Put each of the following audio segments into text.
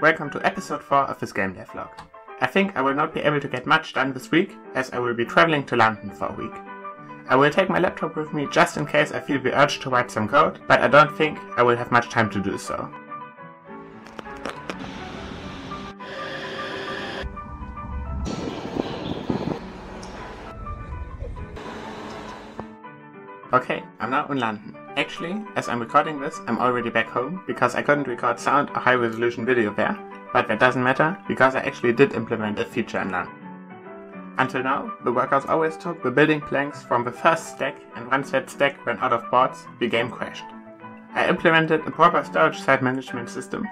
welcome to episode 4 of this game devlog. I think I will not be able to get much done this week, as I will be traveling to London for a week. I will take my laptop with me just in case I feel the urge to write some code, but I don't think I will have much time to do so. Okay, I'm now in London. Actually, as I'm recording this, I'm already back home, because I couldn't record sound or high resolution video there, but that doesn't matter, because I actually did implement a feature in London. Until now, the workers always took the building planks from the first stack, and once that stack ran out of boards, the game crashed. I implemented a proper storage site management system,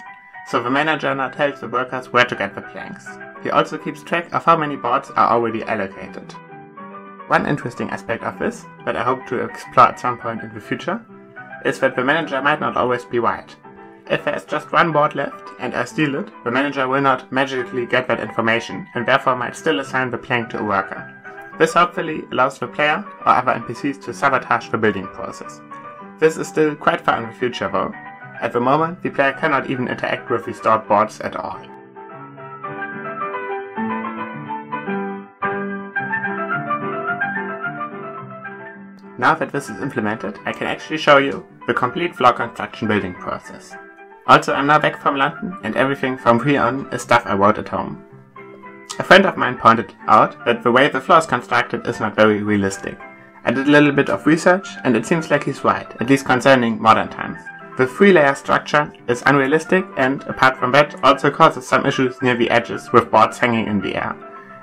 so the manager now tells the workers where to get the planks. He also keeps track of how many boards are already allocated. One interesting aspect of this, that I hope to explore at some point in the future, is that the manager might not always be right. If there is just one board left and I steal it, the manager will not magically get that information and therefore might still assign the plank to a worker. This hopefully allows the player or other NPCs to sabotage the building process. This is still quite far in the future though. At the moment, the player cannot even interact with the stored boards at all. Now that this is implemented, I can actually show you the complete floor construction building process. Also, I'm now back from London, and everything from here on is stuff I wrote at home. A friend of mine pointed out that the way the floor is constructed is not very realistic. I did a little bit of research, and it seems like he's right, at least concerning modern times. The 3-layer structure is unrealistic, and apart from that, also causes some issues near the edges with boards hanging in the air.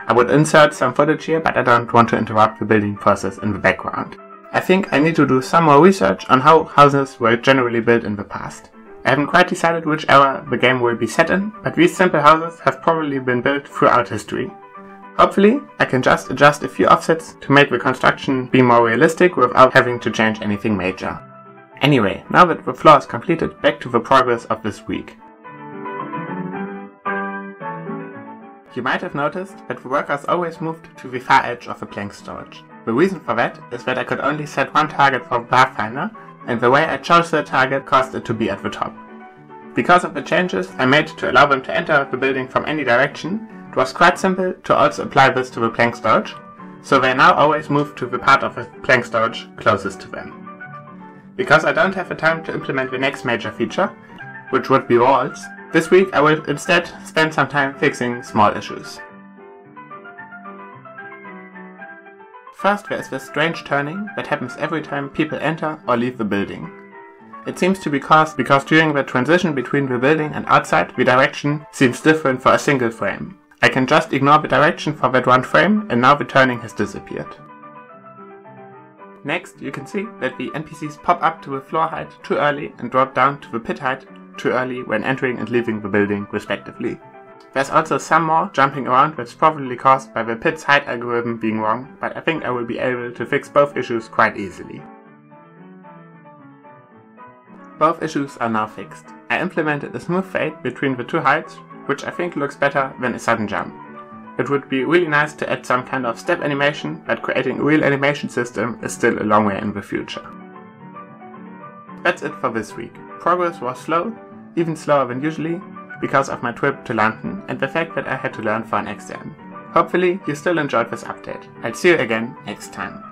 I would insert some footage here, but I don't want to interrupt the building process in the background. I think I need to do some more research on how houses were generally built in the past. I haven't quite decided which era the game will be set in, but these simple houses have probably been built throughout history. Hopefully, I can just adjust a few offsets to make the construction be more realistic without having to change anything major. Anyway, now that the floor is completed, back to the progress of this week. You might have noticed that the workers always moved to the far edge of the plank storage. The reason for that is that I could only set one target for the Pathfinder, and the way I chose the target caused it to be at the top. Because of the changes I made to allow them to enter the building from any direction, it was quite simple to also apply this to the plank storage, so they now always move to the part of the plank storage closest to them. Because I don't have the time to implement the next major feature, which would be walls, this week I will instead spend some time fixing small issues. First, there is this strange turning that happens every time people enter or leave the building. It seems to be caused because during the transition between the building and outside, the direction seems different for a single frame. I can just ignore the direction for that one frame, and now the turning has disappeared. Next, you can see that the NPCs pop up to the floor height too early and drop down to the pit height too early when entering and leaving the building, respectively. There's also some more jumping around that's probably caused by the pit's height algorithm being wrong, but I think I will be able to fix both issues quite easily. Both issues are now fixed. I implemented a smooth fade between the two heights, which I think looks better than a sudden jump. It would be really nice to add some kind of step animation, but creating a real animation system is still a long way in the future. That's it for this week. Progress was slow, even slower than usually, because of my trip to London and the fact that I had to learn for an exam. Hopefully you still enjoyed this update. I'll see you again next time.